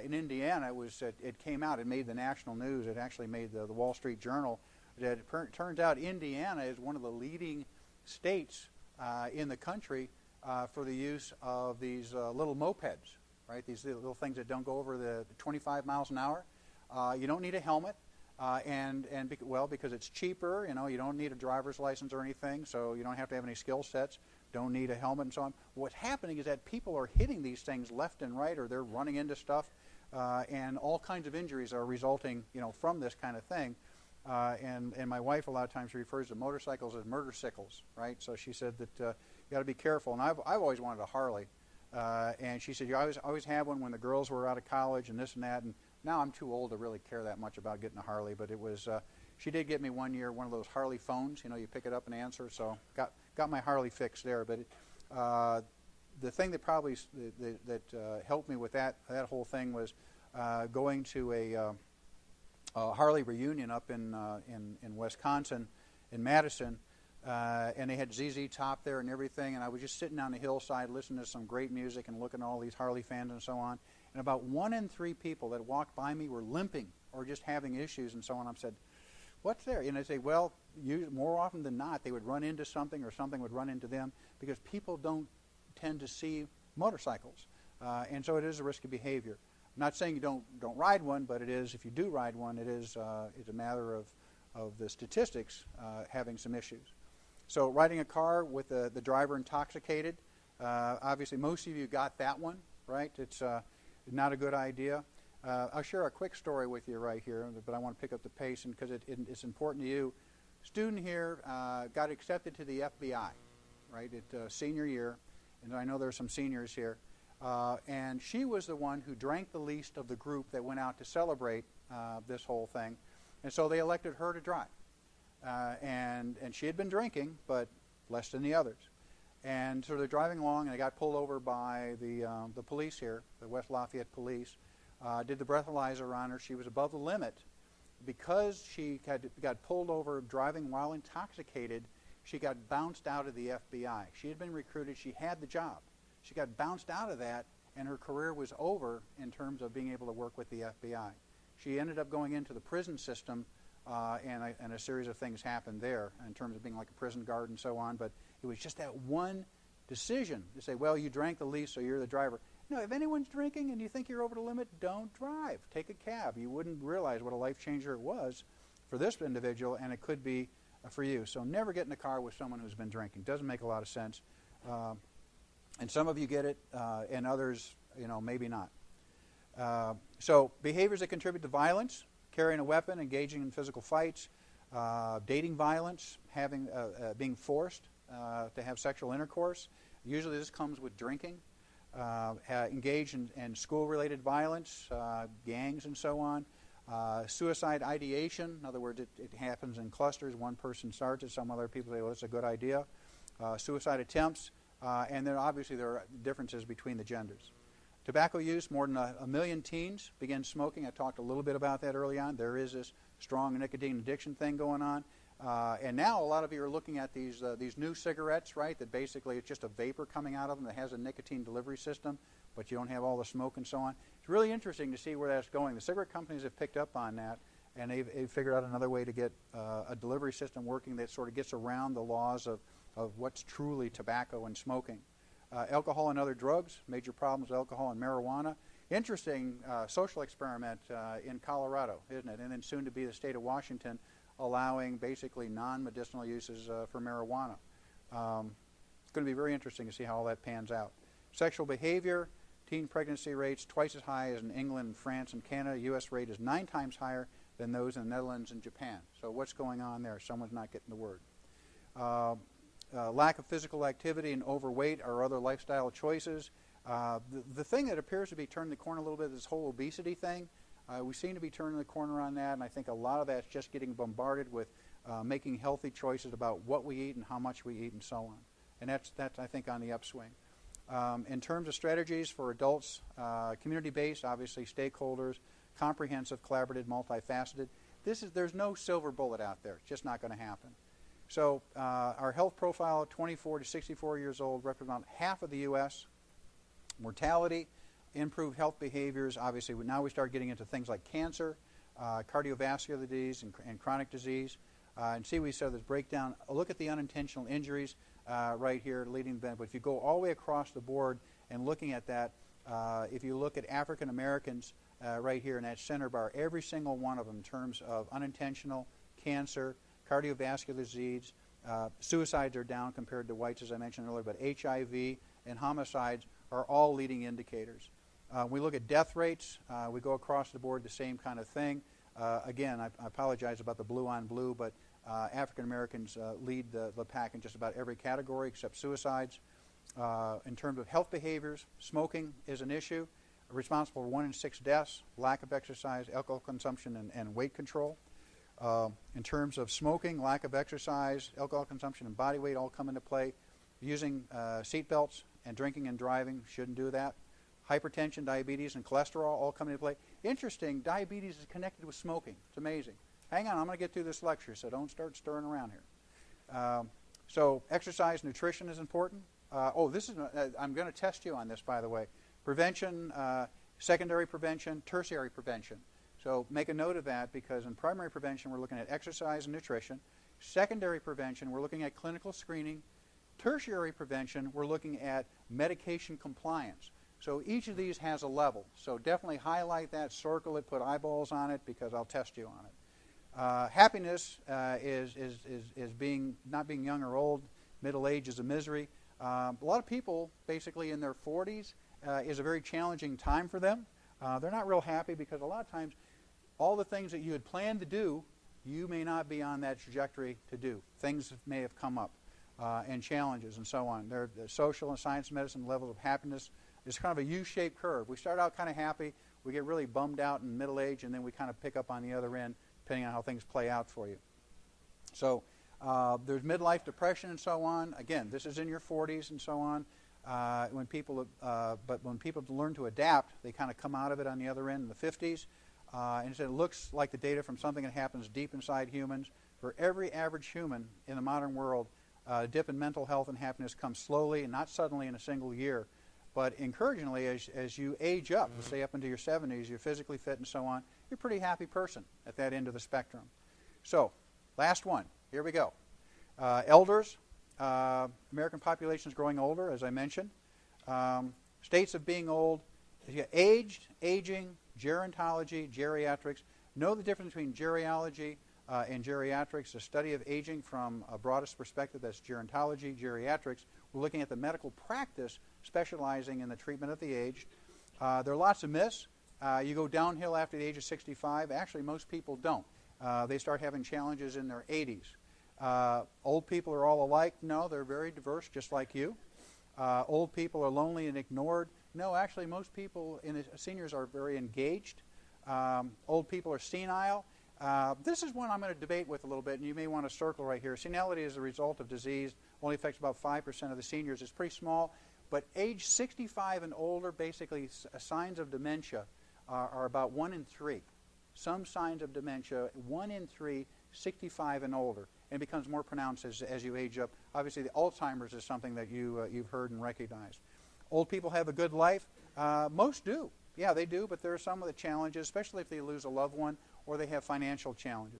A: in Indiana was it came out. It made the national news. It actually made the Wall Street Journal. That it turns out Indiana is one of the leading states in the country for the use of these little mopeds. Right, these little things that don't go over the 25 miles an hour. You don't need a helmet, because it's cheaper. You don't need a driver's license or anything, so you don't have to have any skill sets. Don't need a helmet and so on. What's happening is that people are hitting these things left and right, or they're running into stuff, and all kinds of injuries are resulting, from this kind of thing. And my wife a lot of times refers to motorcycles as murdercycles, right? So she said that you got to be careful. And I've always wanted a Harley. And she said, you always had one when the girls were out of college and this and that. And now I'm too old to really care that much about getting a Harley. But it was, she did get me one year one of those Harley phones. You pick it up and answer. So got my Harley fixed there. But the thing that probably that helped me with that whole thing was going to a Harley reunion up in Wisconsin, in Madison. And they had ZZ Top there and everything, and I was just sitting on the hillside listening to some great music and looking at all these Harley fans and so on. And about 1 in 3 people that walked by me were limping or just having issues and so on. I said, what's there? And I say, well, more often than not, they would run into something or something would run into them because people don't tend to see motorcycles. And so it is a risky behavior. I'm not saying you don't ride one, but it is, if you do ride one, it's a matter of the statistics having some issues. So riding a car with the driver intoxicated, obviously most of you got that one, right? It's not a good idea. I'll share a quick story with you right here, but I want to pick up the pace because it's important to you. Student here got accepted to the FBI, right, at senior year, and I know there are some seniors here. And she was the one who drank the least of the group that went out to celebrate this whole thing. And so they elected her to drive. And she had been drinking, but less than the others. And so they're driving along, and they got pulled over by the police here, the West Lafayette police. Did the breathalyzer on her. She was above the limit. Because she got pulled over driving while intoxicated, She got bounced out of the FBI. She had been recruited. She had the job. She got bounced out of that, and her career was over in terms of being able to work with the FBI. She ended up going into the prison system, and a series of things happened there in terms of being like a prison guard and so on. But it was just that one decision to say, well, you drank the least, so you're the driver. No, if anyone's drinking and you think you're over the limit, don't drive. Take a cab. You wouldn't realize what a life changer it was for this individual, and it could be for you. So never get in a car with someone who's been drinking. Doesn't make a lot of sense. And some of you get it, and others, maybe not. So behaviors that contribute to violence: carrying a weapon, engaging in physical fights, dating violence, being forced to have sexual intercourse. Usually this comes with drinking. Engage in school-related violence, gangs and so on. Suicide ideation, in other words, it happens in clusters. One person starts it, some other people say, well, that's a good idea. Suicide attempts, and then obviously there are differences between the genders. Tobacco use: more than a million teens begin smoking. I talked a little bit about that early on. There is this strong nicotine addiction thing going on. And now a lot of you are looking at these new cigarettes, right, that basically it's just a vapor coming out of them that has a nicotine delivery system, but you don't have all the smoke and so on. It's really interesting to see where that's going. The cigarette companies have picked up on that, and they've figured out another way to get a delivery system working that sort of gets around the laws of what's truly tobacco and smoking. Alcohol and other drugs: major problems with alcohol and marijuana. Interesting social experiment in Colorado, isn't it? And then soon to be the state of Washington, allowing basically non-medicinal uses for marijuana. It's going to be very interesting to see how all that pans out. Sexual behavior: teen pregnancy rates twice as high as in England, France, and Canada. U.S. rate is 9 times higher than those in the Netherlands and Japan. So what's going on there? Someone's not getting the word. Lack of physical activity and overweight are other lifestyle choices. The thing that appears to be turning the corner a little bit is this whole obesity thing. We seem to be turning the corner on that, and I think a lot of that's just getting bombarded with making healthy choices about what we eat and how much we eat and so on. And that's I think, on the upswing. In terms of strategies for adults, community-based, obviously, stakeholders, comprehensive, collaborative, multifaceted. There's no silver bullet out there. It's just not going to happen. So our health profile: 24 to 64 years old, represent half of the U.S. Mortality: improved health behaviors. Obviously, now we start getting into things like cancer, cardiovascular disease, and chronic disease. And see, we saw this breakdown. Look at the unintentional injuries right here leading to them. But if you go all the way across the board and looking at that, if you look at African Americans right here in that center bar, every single one of them in terms of unintentional, cancer, cardiovascular disease, suicides are down compared to whites, as I mentioned earlier, but HIV and homicides are all leading indicators. We look at death rates. We go across the board, the same kind of thing. Again, I apologize about the blue on blue, but African Americans lead the pack in just about every category except suicides. In terms of health behaviors, smoking is an issue, responsible for 1 in 6 deaths, lack of exercise, alcohol consumption, and weight control. In terms of smoking, lack of exercise, alcohol consumption, and body weight all come into play. Using seat belts and drinking and driving shouldn't do that. Hypertension, diabetes, and cholesterol all come into play. Interesting, diabetes is connected with smoking. It's amazing. Hang on, I'm going to get through this lecture, so don't start stirring around here. So exercise, nutrition is important. I'm going to test you on this, by the way. Prevention, secondary prevention, tertiary prevention. So make a note of that, because in primary prevention, we're looking at exercise and nutrition. Secondary prevention, we're looking at clinical screening. Tertiary prevention, we're looking at medication compliance. So each of these has a level. So definitely highlight that, circle it, put eyeballs on it, because I'll test you on it. Happiness is not being young or old. Middle age is a misery. A lot of people, basically in their 40s, is a very challenging time for them. They're not real happy because a lot of times all the things that you had planned to do, you may not be on that trajectory to do. Things may have come up and challenges and so on. The social and science and medicine levels of happiness is kind of a U-shaped curve. We start out kind of happy, we get really bummed out in middle age, and then we kind of pick up on the other end depending on how things play out for you. So there's midlife depression and so on. Again, this is in your 40s and so on. But when people learn to adapt, they kind of come out of it on the other end in the 50s. And it looks like the data from something that happens deep inside humans. For every average human in the modern world, Dip in mental health and happiness comes slowly and not suddenly in a single year. But encouragingly, as you age up, say up into your 70s, you're physically fit and so on, you're a pretty happy person at that end of the spectrum. So, last one. Here we go. Elders. American population is growing older, as I mentioned. States of being old. You got aged, aging, gerontology, geriatrics. Know the difference between geriology and geriatrics, the study of aging from a broadest perspective. That's gerontology, geriatrics. We're looking at the medical practice specializing in the treatment of the aged. There are lots of myths. You go downhill after the age of 65. Actually, most people don't. They start having challenges in their 80s. Old people are all alike. No, they're very diverse, just like you. Old people are lonely and ignored. No, actually, most people, seniors are very engaged. Old people are senile. This is one I'm going to debate with a little bit, and you may want to circle right here. Senility is a result of disease. Only affects about 5% of the seniors. It's pretty small. But age 65 and older, basically, signs of dementia are about 1 in 3. Some signs of dementia, 1 in 3, 65 and older. And it becomes more pronounced as you age up. Obviously, the Alzheimer's is something that you've heard and recognized. Old people have a good life. Most do. Yeah, they do, but there are some of the challenges, especially if they lose a loved one or they have financial challenges.